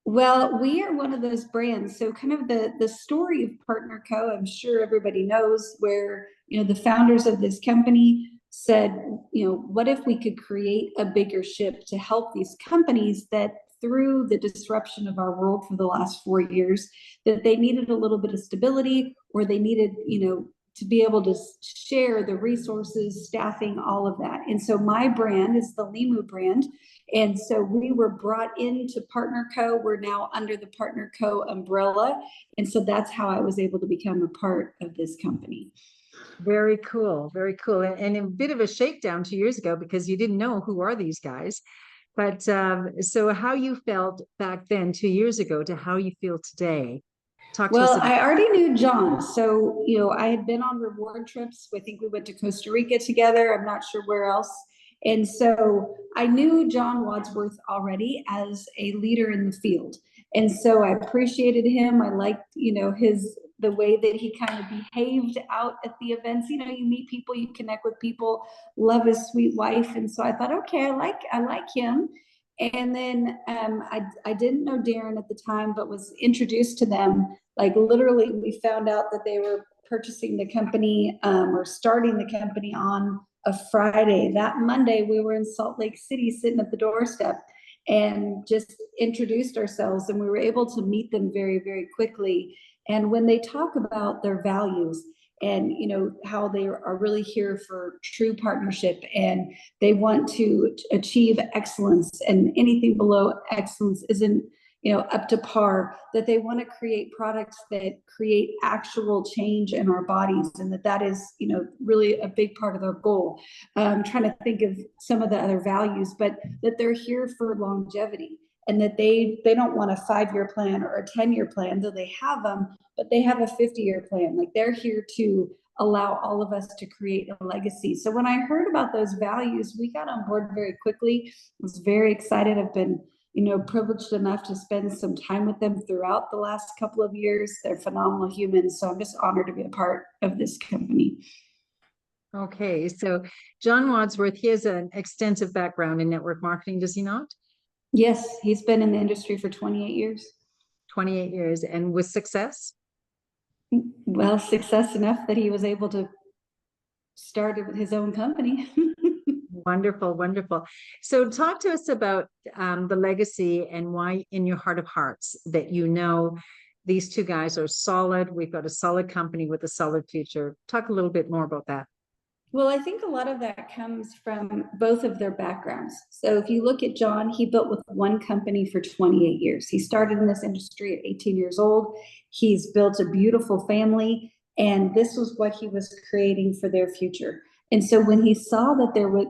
Well, we are one of those brands. So kind of the story of Partner Co., I'm sure everybody knows, where, the founders of this company said, what if we could create a bigger ship to help these companies that through the disruption of our world for the last 4 years, that they needed a little bit of stability, or they needed, to be able to share the resources, staffing, all of that. And so my brand is the Limu brand. And so we were brought into Partner Co. We're now under the Partner Co. umbrella. And so that's how I was able to become a part of this company. Very cool. Very cool. And a bit of a shakedown 2 years ago, because you didn't know who are these guys. But so how you felt back then 2 years ago to how you feel today. Well, I already knew John. So, I had been on reward trips. I think we went to Costa Rica together. I'm not sure where else. And so I knew John Wadsworth already as a leader in the field. And so I appreciated him. I liked, the way that he kind of behaved out at the events. You meet people, you connect with people, love his sweet wife. And so I thought, okay, I like him. And then I didn't know Darren at the time, but was introduced to them. Like literally, we found out that they were purchasing the company or starting the company on a Friday. That Monday, we were in Salt Lake City sitting at the doorstep and just introduced ourselves. And we were able to meet them very, very quickly. And when they talk about their values, and how they are really here for true partnership, and they want to achieve excellence, and anything below excellence isn't up to par, that they want to create products that create actual change in our bodies, and that is really a big part of their goal. I'm trying to think of some of the other values, but that they're here for longevity, and that they don't want a 5-year plan or a 10-year plan, though they have them, but they have a 50-year plan. Like they're here to allow all of us to create a legacy. So when I heard about those values, we got on board very quickly. I was very excited. I've been, privileged enough to spend some time with them throughout the last couple of years. They're phenomenal humans. So I'm just honored to be a part of this company. Okay. So John Wadsworth, he has an extensive background in network marketing, does he not? Yes, he's been in the industry for 28 years. 28 years, and with success? Well, success enough that he was able to start his own company. Wonderful, wonderful. So talk to us about the legacy, and why in your heart of hearts that these two guys are solid. We've got a solid company with a solid future. Talk a little bit more about that. Well, I think a lot of that comes from both of their backgrounds. So if you look at John, he built with one company for 28 years. He started in this industry at 18 years old. He's built a beautiful family, and this was what he was creating for their future. And so when he saw that there was,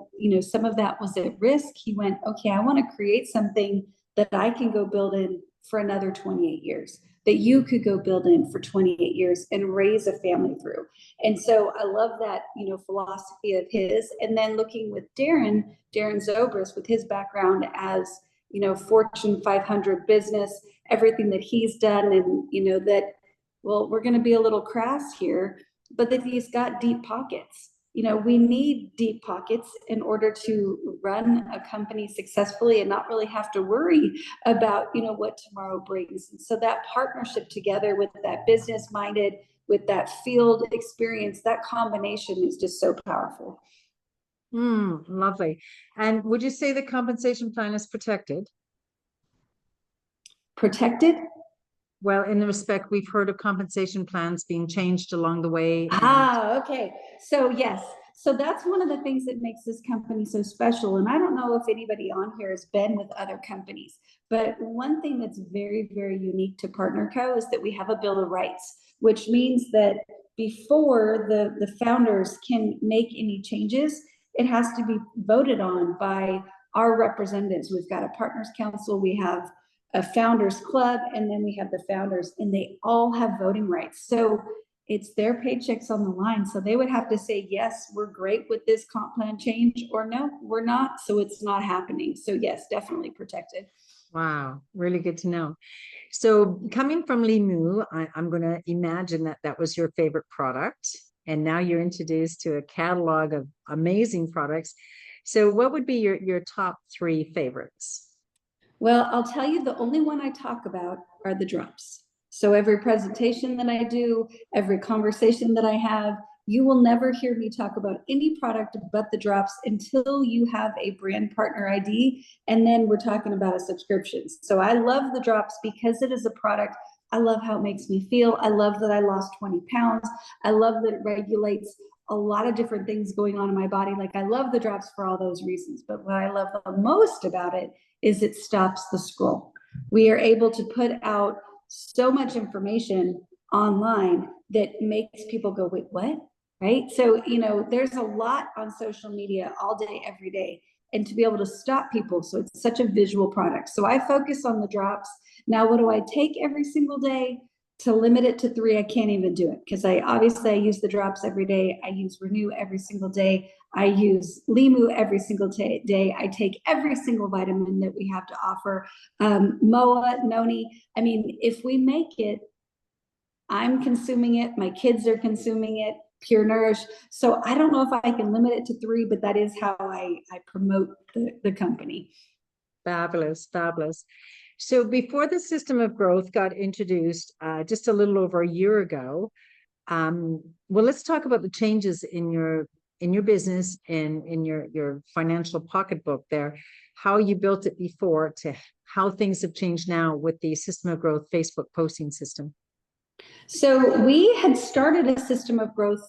some of that was at risk, he went, okay, I want to create something that I can go build in for another 28 years, that you could go build in for 28 years and raise a family through. And so I love that, philosophy of his. And then looking with Darren Zobrist, with his background as, Fortune 500 business, everything that he's done, and, that, well, we're going to be a little crass here, but that he's got deep pockets. We need deep pockets in order to run a company successfully and not really have to worry about, what tomorrow brings. And so that partnership together with that business-minded, with that field experience, that combination is just so powerful. Lovely. And would you say the compensation plan is protected? Protected? Well, in the respect, we've heard of compensation plans being changed along the way. Okay. So yes. So that's one of the things that makes this company so special. And I don't know if anybody on here has been with other companies, but one thing that's very, very unique to Partner Co. is that we have a Bill of Rights, which means that before the founders can make any changes, it has to be voted on by our representatives. We've got a Partners Council, we have a Founders Club, and then we have the founders, and they all have voting rights. So it's their paychecks on the line. So they would have to say, yes, we're great with this comp plan change, or no, we're not. So it's not happening. So yes, definitely protected. Wow, really good to know. So coming from Limu, I'm going to imagine that that was your favorite product. And now you're introduced to a catalog of amazing products. So what would be your top 3 favorites? Well, I'll tell you, the only one I talk about are the drops. So every presentation that I do, every conversation that I have, you will never hear me talk about any product but the drops until you have a brand partner ID. And then we're talking about a subscription. So I love the drops because it is a product. I love how it makes me feel. I love that I lost 20 pounds. I love that it regulates a lot of different things going on in my body. Like, I love the drops for all those reasons. But what I love the most about it is it stops the scroll. We are able to put out so much information online that makes people go, wait, what? Right? So, you know, there's a lot on social media all day, every day, and to be able to stop people. So it's such a visual product. So I focus on the drops. Now, what do I take every single day? To limit it to 3, I can't even do it, because I use the drops every day. I use Renew every single day. I use Limu every single day. I take every single vitamin that we have to offer. MOA, Noni. I mean, if we make it, I'm consuming it. My kids are consuming it. Pure Nourish. So I don't know if I can limit it to 3, but that is how I promote the company. Fabulous, fabulous. So before the system of growth got introduced just a little over a year ago, well, let's talk about the changes in your business and in your financial pocketbook there, how you built it before to how things have changed now with the system of growth Facebook posting system. So we had started a system of growth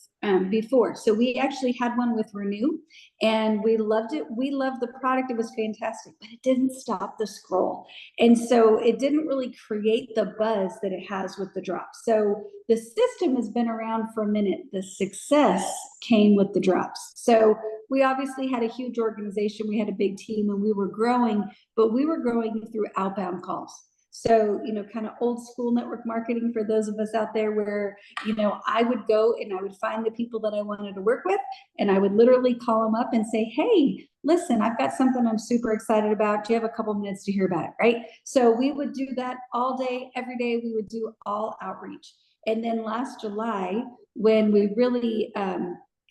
before. So we actually had one with Renew, and we loved it. We loved the product. It was fantastic, but it didn't stop the scroll. And so it didn't really create the buzz that it has with the drops. So the system has been around for a minute. The success came with the drops. So we obviously had a huge organization. We had a big team, and we were growing, but we were growing through outbound calls. So, you know, kind of old school network marketing for those of us out there where, you know, I would go and I would find the people that I wanted to work with, and I would literally call them up and say, hey, listen, I've got something I'm super excited about. Do you have a couple minutes to hear about it? Right. So we would do that all day, every day. We would do all outreach. And then last July, when we really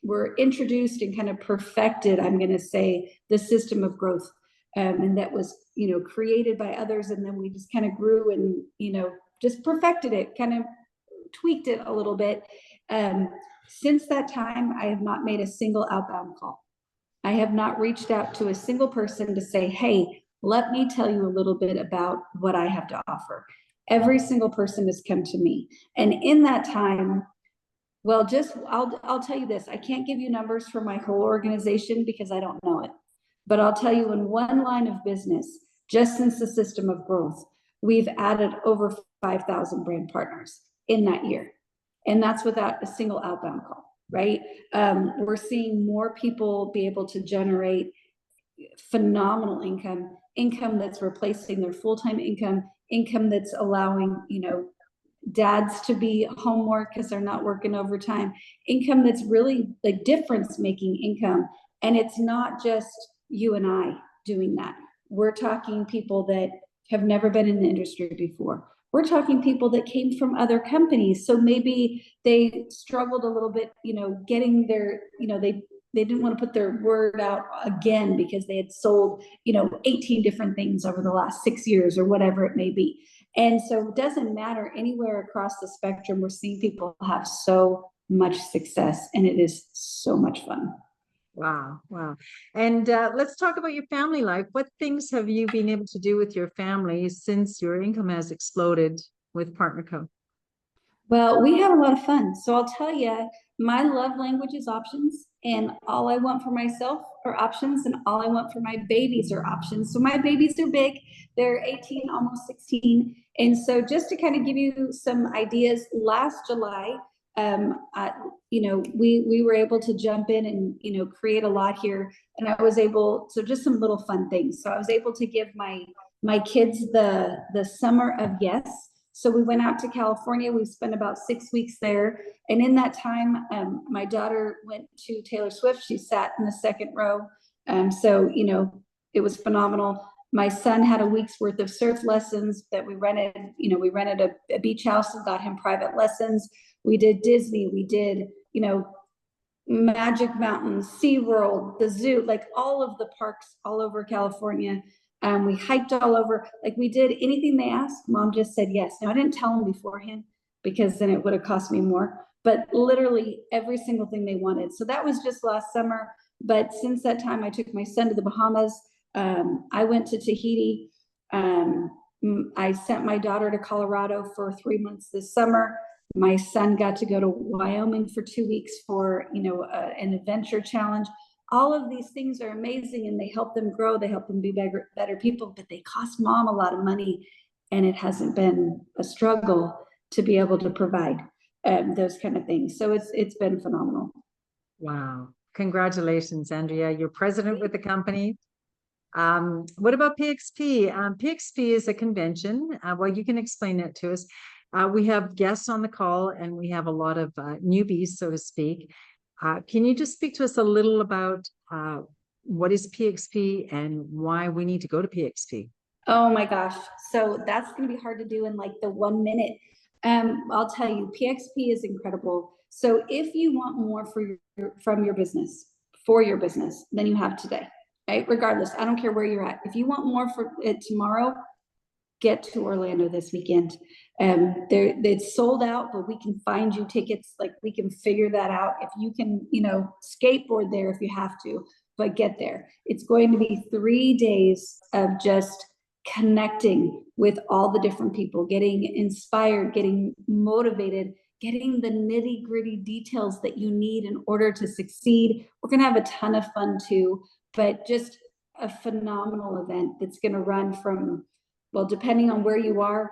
were introduced and kind of perfected, I'm going to say, the system of growth. And that was, you know, created by others. And then we just kind of grew and, you know, just perfected it, kind of tweaked it a little bit. Since that time, I have not made a single outbound call. I have not reached out to a single person to say, hey, let me tell you a little bit about what I have to offer. Every single person has come to me. And in that time, well, I'll tell you this. I can't give you numbers for my whole organization because I don't know it. But I'll tell you, in one line of business, just since the system of growth, we've added over 5,000 brand partners in that year. And that's without a single outbound call, right? We're seeing more people be able to generate phenomenal income that's replacing their full-time income that's allowing, you know, dads to be home more because they're not working overtime, income that's really like difference making income. And it's not just you and I doing that. We're talking people that have never been in the industry before. We're talking people that came from other companies. So maybe they struggled a little bit, you know, getting their, you know, they didn't want to put their word out again because they had sold, you know, 18 different things over the last 6 years or whatever it may be. And so it doesn't matter, anywhere across the spectrum, we're seeing people have so much success, and it is so much fun. Wow, wow. And let's talk about your family life. What things have you been able to do with your family since your income has exploded with PartnerCo? Well, we have a lot of fun. So I'll tell you, my love language is options, and all I want for myself are options, and all I want for my babies are options. So my babies are big. They're 18, almost 16. And so just to kind of give you some ideas, last July, we were able to jump in and, create a lot here. And I was able, so just some little fun things. So I was able to give my kids the summer of yes. So we went out to California. We spent about 6 weeks there. And in that time, my daughter went to Taylor Swift. She sat in the second row. It was phenomenal. My son had a week's worth of surf lessons that we rented. We rented a beach house and got him private lessons. We did Disney. We did, Magic Mountain, SeaWorld, the zoo, like all of the parks all over California. We hiked all over, like we did anything they asked. Mom just said yes. Now I didn't tell them beforehand because then it would have cost me more, but literally every single thing they wanted. So that was just last summer. But since that time, I took my son to the Bahamas. I went to Tahiti. I sent my daughter to Colorado for 3 months this summer. My son got to go to Wyoming for 2 weeks for, an adventure challenge. All of these things are amazing, and they help them grow. They help them be better people, but they cost mom a lot of money, and it hasn't been a struggle to be able to provide those kind of things. So it's been phenomenal. Wow. Congratulations, Andrea. You're president with the company. What about PXP? PXP is a convention. Well, you can explain that to us. We have guests on the call, and we have a lot of newbies, so to speak. Can you just speak to us a little about what is PXP and why we need to go to PXP? Oh my gosh. So that's going to be hard to do in like the 1 minute. I'll tell you, PXP is incredible. So if you want more from your business, for your business, than you have today, right? Regardless, I don't care where you're at. If you want more for it tomorrow, get to Orlando this weekend. It's sold out, but we can find you tickets. Like we can figure that out. If you can, skateboard there if you have to, but get there. It's going to be 3 days of just connecting with all the different people, getting inspired, getting motivated, getting the nitty-gritty details that you need in order to succeed. We're going to have a ton of fun too, but just a phenomenal event that's going to run from, well, depending on where you are,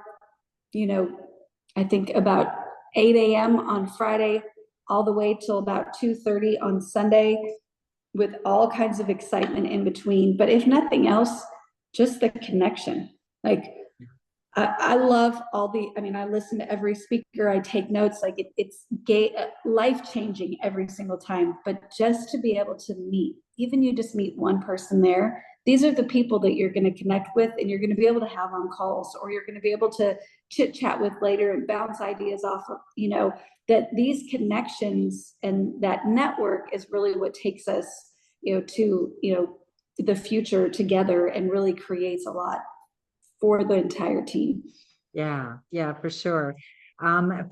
I think about 8 a.m. on Friday, all the way till about 2:30 on Sunday, with all kinds of excitement in between. But if nothing else, just the connection. Like I love I listen to every speaker, I take notes, like it's life-changing every single time. But just to be able to meet, even you just meet one person there, these are the people that you're going to connect with, and you're going to be able to have on calls, or you're going to be able to chit chat with later and bounce ideas off of, that these connections and that network is really what takes us, to, the future together, and really creates a lot for the entire team. Yeah, for sure.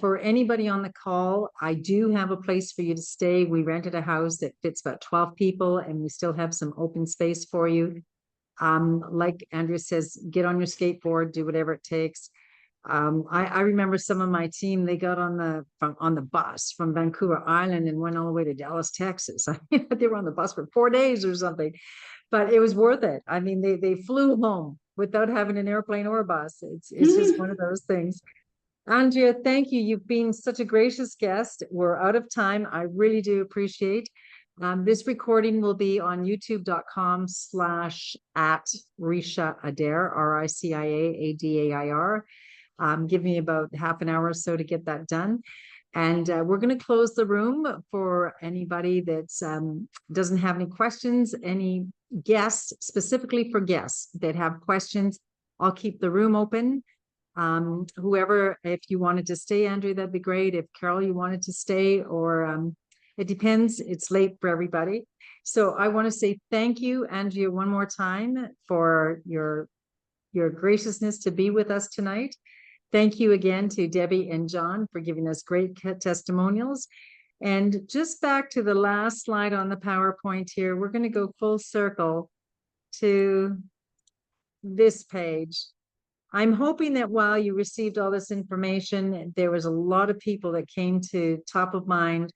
For anybody on the call, I do have a place for you to stay. We rented a house that fits about 12 people, and we still have some open space for you. Like Andrea says, get on your skateboard, do whatever it takes. I remember some of my team, they got on the bus from Vancouver Island and went all the way to Dallas, Texas. They were on the bus for 4 days or something, but it was worth it. I mean, they flew home without having an airplane or a bus. It's just one of those things. Andrea, thank you. You've been such a gracious guest. We're out of time. I really do appreciate. This recording will be on youtube.com/@Ricia Adair, RICIA ADAIR. Give me about half an hour or so to get that done. And we're going to close the room for anybody that doesn't have any questions, any guests, specifically for guests that have questions. I'll keep the room open. Whoever, if you wanted to stay, Andrea, that'd be great. If Carol, you wanted to stay, or it depends. It's late for everybody. So I want to say thank you, Andrea, one more time for your graciousness to be with us tonight. Thank you again to Debbie and John for giving us great testimonials. And just back to the last slide on the PowerPoint here, we're going to go full circle to this page. I'm hoping that while you received all this information, there was a lot of people that came to top of mind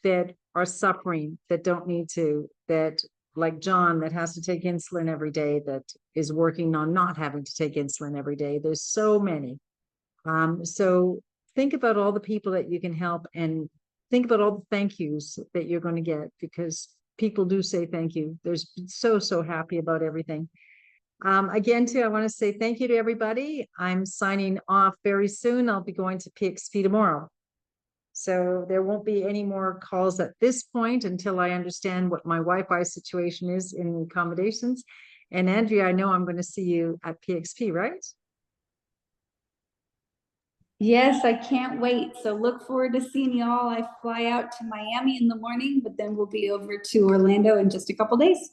that are suffering, that don't need to, that like John, that has to take insulin every day, that is working on not having to take insulin every day. There's so many. So think about all the people that you can help, and think about all the thank yous that you're going to get, because people do say thank you. They're so happy about everything. Again, too, I want to say thank you to everybody. I'm signing off very soon. I'll be going to PXP tomorrow. So there won't be any more calls at this point until I understand what my Wi-Fi situation is in the accommodations. And Andrea, I know I'm going to see you at PXP, right? Yes, I can't wait. So look forward to seeing you all. I fly out to Miami in the morning, but then we'll be over to Orlando in just a couple days.